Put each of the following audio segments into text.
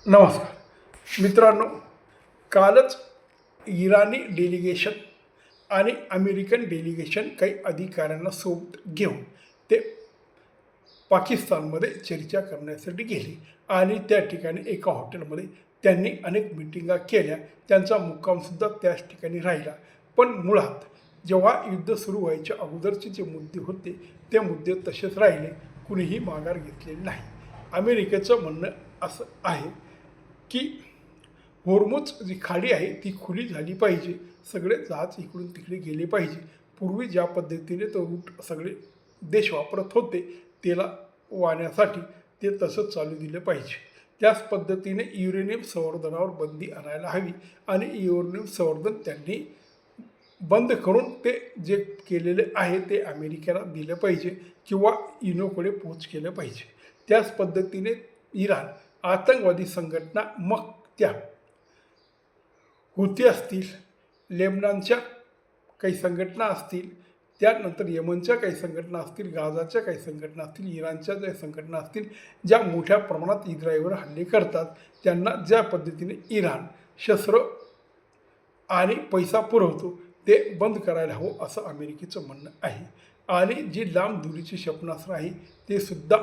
नमस्कार मित्रांनो, कालच इराणी डेलिगेशन आणि अमेरिकन डेलिगेशन काही अधिकाऱ्यांना सोबत घेऊन ते पाकिस्तानमध्ये चर्चा करण्यासाठी गेले आणि त्या ठिकाणी एका हॉटेलमध्ये त्यांनी अनेक मिटिंगा केल्या. त्यांचा मुक्कामसुद्धा त्याच ठिकाणी राहिला. पण मुळात जेव्हा युद्ध सुरू व्हायच्या अगोदरचे जे मुद्दे होते ते मुद्दे तसेच राहिले, कुणीही माघार घेतलेली नाही. अमेरिकेचं म्हणणं असं आहे की होर्मुझ जी खाडी आहे ती खुली झाली पाहिजे, सगळे जहाज इकडून तिकडे गेले पाहिजे. पूर्वी ज्या पद्धतीने तो रूट सगळे देश वापरत होते तेला वाहण्यासाठी ते तसंच चालू दिलं पाहिजे. त्याच पद्धतीने युरेनियम संवर्धनावर बंदी आणायला हवी आणि युरेनियम संवर्धन त्यांनी बंद करून ते जे केलेले आहे ते अमेरिकेला दिलं पाहिजे किंवा युनोकडे पोच केलं पाहिजे. त्याच पद्धतीने इराण आतंकवादी संघटना, मग त्या हुती असतील, लेबनॉनच्या काही संघटना असतील, त्यानंतर यमनच्या काही संघटना असतील, गाझाच्या काही संघटना असतील, इराणच्या ज्या संघटना असतील, ज्या मोठ्या प्रमाणात इस्रायलवर हल्ले करतात, त्यांना ज्या पद्धतीने इराण शस्त्र आणि पैसा पुरवतो ते बंद करायला हवं असं अमेरिकेचं म्हणणं आहे. आणि जी लांब दुरीची क्षेपणास्त्र आहे ते सुद्धा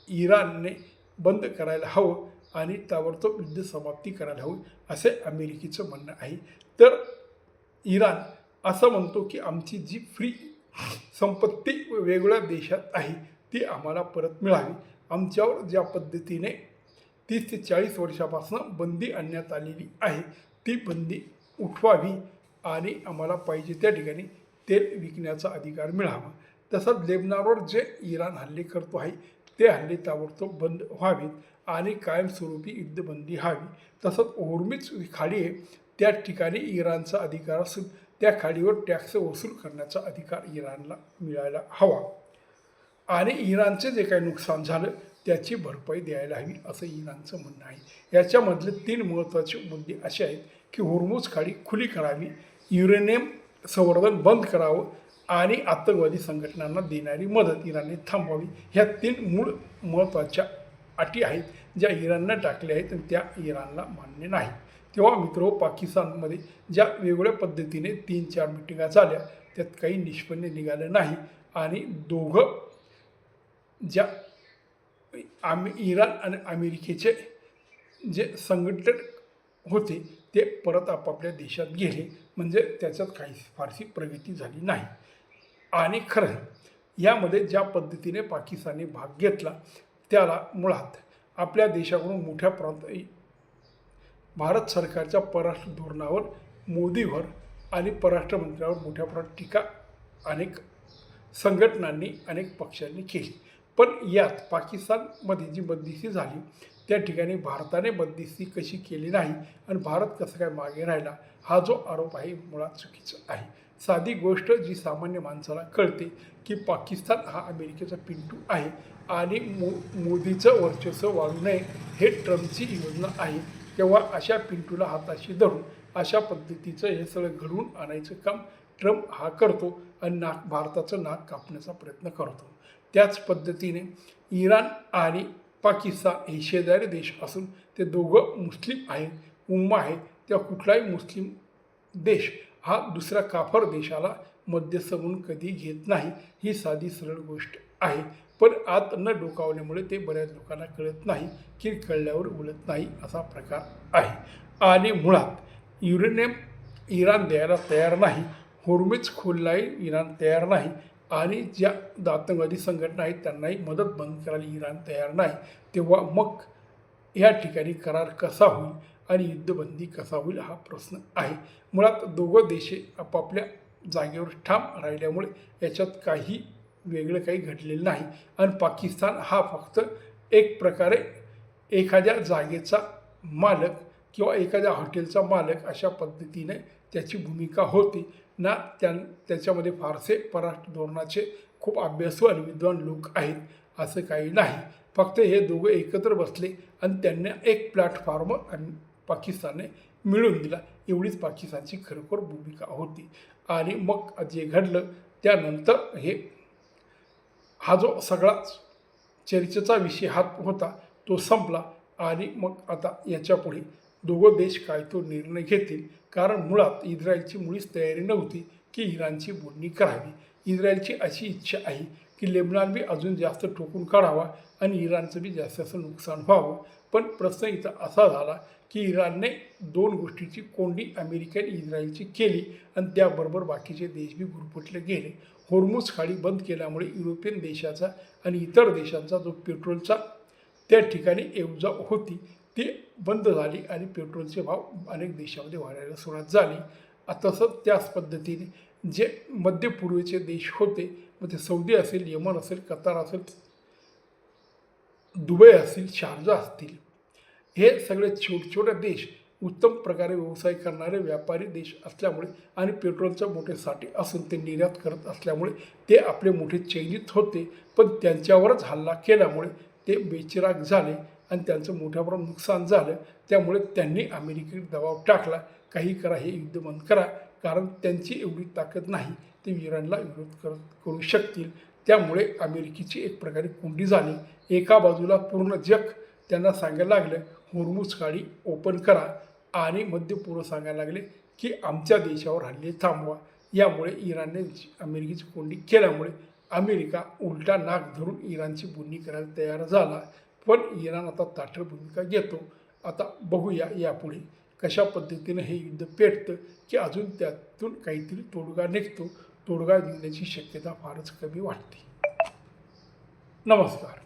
इराणने बंद करायला हवं आणि ताबडतोब युद्ध समाप्ती करायला हवी असे अमेरिकेचं म्हणणं आहे. तर इराण असं म्हणतो की आमची जी फ्री संपत्ती वेगवेगळ्या देशात आहे ती आम्हाला परत मिळावी. आमच्यावर ज्या पद्धतीने 30 ते 40 वर्षापासून बंदी आणण्यात आलेली आहे ती बंदी उठवावी आणि आम्हाला पाहिजे त्या ठिकाणी तेल विकण्याचा अधिकार मिळावा. तसंच लेबनॉनवर जे इराण हल्ले करतो आहे ते हल्ले ताबडतोब बंद व्हावेत आणि कायमस्वरूपी युद्धबंदी व्हावी. तसंच होर्मुझ खाडी आहे त्या ठिकाणी इराणचा अधिकार असून त्या खाडीवर टॅक्स वसूल करण्याचा अधिकार इराणला मिळायला हवा आणि इराणचे जे काही नुकसान झालं त्याची भरपाई द्यायला हवी असं इराणचं म्हणणं आहे. याच्यामधले 3 महत्त्वाचे मुद्दे असे आहेत की होर्मुझ खाडी खुली करावी, युरेनियम संवर्धन बंद करावं आणि आतंकवादी संघटनांना देणारी मदत इराणने थांबवावी. ह्या 3 मूळ महत्त्वाच्या अटी आहेत ज्या इराणनं टाकल्या आहेत आणि त्या इराणला मान्य नाही. तेव्हा मित्र, पाकिस्तानमध्ये ज्या वेगवेगळ्या पद्धतीने 3-4 मिटिंगा झाल्या त्यात काही निष्पन्न निघालं नाही आणि दोघं ज्या इराण आणि अमेरिकेचे जे संघटक होते ते परत आपापल्या देशात गेले. म्हणजे त्याच्यात काही फारशी प्रगती झाली नाही. आणि खरं यामध्ये ज्या पद्धतीने पाकिस्तानने भाग घेतला त्याला मुळात आपल्या देशाकडून मोठ्या प्रमाणात भारत सरकारच्या परराष्ट्र धोरणावर, मोदीवर आणि परराष्ट्र मंत्र्यावर मोठ्या प्रमाणात टीका अनेक संघटनांनी, अनेक पक्षांनी केली. पण यात पाकिस्तानमध्ये जी बंदिस्ती झाली त्या ठिकाणी भारताने बंदिस्ती कशी केली नाही आणि भारत कसं काय मागे राहिला हा जो आरोप आहे मुळात चुकीचा आहे. साधी गोष्ट जी सामान्य माणसाला कळते की पाकिस्तान हा अमेरिकेचा पिंटू आहे आणि मोदीचं वर्चस्व वाढू नये हे ट्रम्पची योजना आहे. तेव्हा अशा पिंटूला हाताशी धरून अशा पद्धतीचं हे सगळं घडवून आणायचं काम ट्रम्प हा करतो आणि भारताचं नाक कापण्याचा प्रयत्न करतो. त्याच पद्धतीने इराण आणि पाकिस्तान हे शेजारी देश असून ते दोघं मुस्लिम आहेत, उम्मा आहे. त्या कुठलाही मुस्लिम देश हा दुसऱ्या काफर देशाला मध्यस्थ म्हणून कधी घेत नाही. ही साधी सरळ गोष्ट आहे. पण आत न डोकावल्यामुळे ते बऱ्याच लोकांना कळत नाही की कळल्यावर उलत नाही असा प्रकार आहे. आणि मुळात युरेनियम इराण द्यायला तयार नाही, होर्मुझ खोललाही इराण तयार नाही आणि ज्या आतंकवादी संघटना आहेत त्यांनाही मदत बंद करायला इराण तयार नाही. तेव्हा मग या ठिकाणी करार कसा होईल आणि युद्धबंदी कसा होईल हा प्रश्न आहे. मुळात दोघं देश आपापल्या जागेवर ठाम राहिल्यामुळे याच्यात काही वेगळं काही घडलेलं नाही आणि पाकिस्तान हा फक्त एक प्रकारे एखाद्या जागेचा मालक किंवा एखाद्या हॉटेलचा मालक अशा पद्धतीने त्याची भूमिका होती ना. त्याच्यामध्ये फारसे परराष्ट्र धोरणाचे खूप अभ्यासू आणि विद्वान लोक आहेत असं काही नाही. फक्त हे दोघं एकत्र बसले आणि त्यांना एक प्लॅटफॉर्म पाकिस्तानने मिळवून दिला, एवढीच पाकिस्तानची खरोखर भूमिका होती. आणि मग जे घडलं त्यानंतर हा जो सगळा चर्चेचा विषय हा होता तो संपला आणि मग आता याच्यापुढे दोघं देश काय तो निर्णय घेतील, कारण मुळात इस्रायलची मुळीच तयारी नव्हती की इराणची बोलणी करावी. इस्रायलची अशी इच्छा आहे की लेबनॉन बी अजून जास्त ठोकून काढावा आणि इराणचं बी जास्त नुकसान व्हावं. पण प्रश्न इथं असा झाला की इराणने दोन गोष्टीची कोंडी अमेरिकेने इस्रायलची केली आणि त्याबरोबर बाकीचे देश बी गुरफटले गेले. होर्मुझ खाडी बंद केल्यामुळे युरोपियन देशाचा आणि इतर देशांचा जो पेट्रोलचा त्या ठिकाणी येवजा होती ती बंद झाली आणि पेट्रोलचे भाव अनेक देशामध्ये वाढायला सुरुवात झाली. तसंच त्याच पद्धतीने जे मध्यपूर्वेचे देश होते, मग ते सौदी असेल, यमन असेल, कतार असेल, दुबई असतील, शारजा असतील, हे सगळे छोटे देश उत्तम प्रकारे व्यवसाय करणारे व्यापारी देश असल्यामुळे आणि पेट्रोलचे मोठे साठे असून ते निर्यात करत असल्यामुळे ते आपले मोठे चैनीत होते. पण त्यांच्यावरच हल्ला केल्यामुळे ते बेचिराग झाले आणि त्यांचं मोठ्या प्रमाणात नुकसान झालं. त्यामुळे त्यांनी अमेरिकेवर दबाव टाकला, काही करा, हे युद्ध बंद करा, कारण त्यांची एवढी ताकद नाही ते इराणला विरोध करू शकतील. त्यामुळे अमेरिकेची एक प्रकारे कोंडी झाली. एका बाजूला पूर्ण जग त्यांना सांगायला लागलं होर्मुझ खाडी ओपन करा आणि मध्यपूर्व सांगायला लागले की आमच्या देशावर हल्ले थांबवा. यामुळे इराणने अमेरिकेची कोंडी केल्यामुळे अमेरिका उलटा नाक धरून इराणची बोलणी करायला तयार झाला. पण इराण आता ताठर भूमिका घेतो. आता बघूया यापुढे कशा पद्धतीनं हे युद्ध पेटतं की अजून त्यातून काहीतरी तोडगा निघतो. तोडगा निघण्याची शक्यता फारच कमी वाटते. नमस्कार.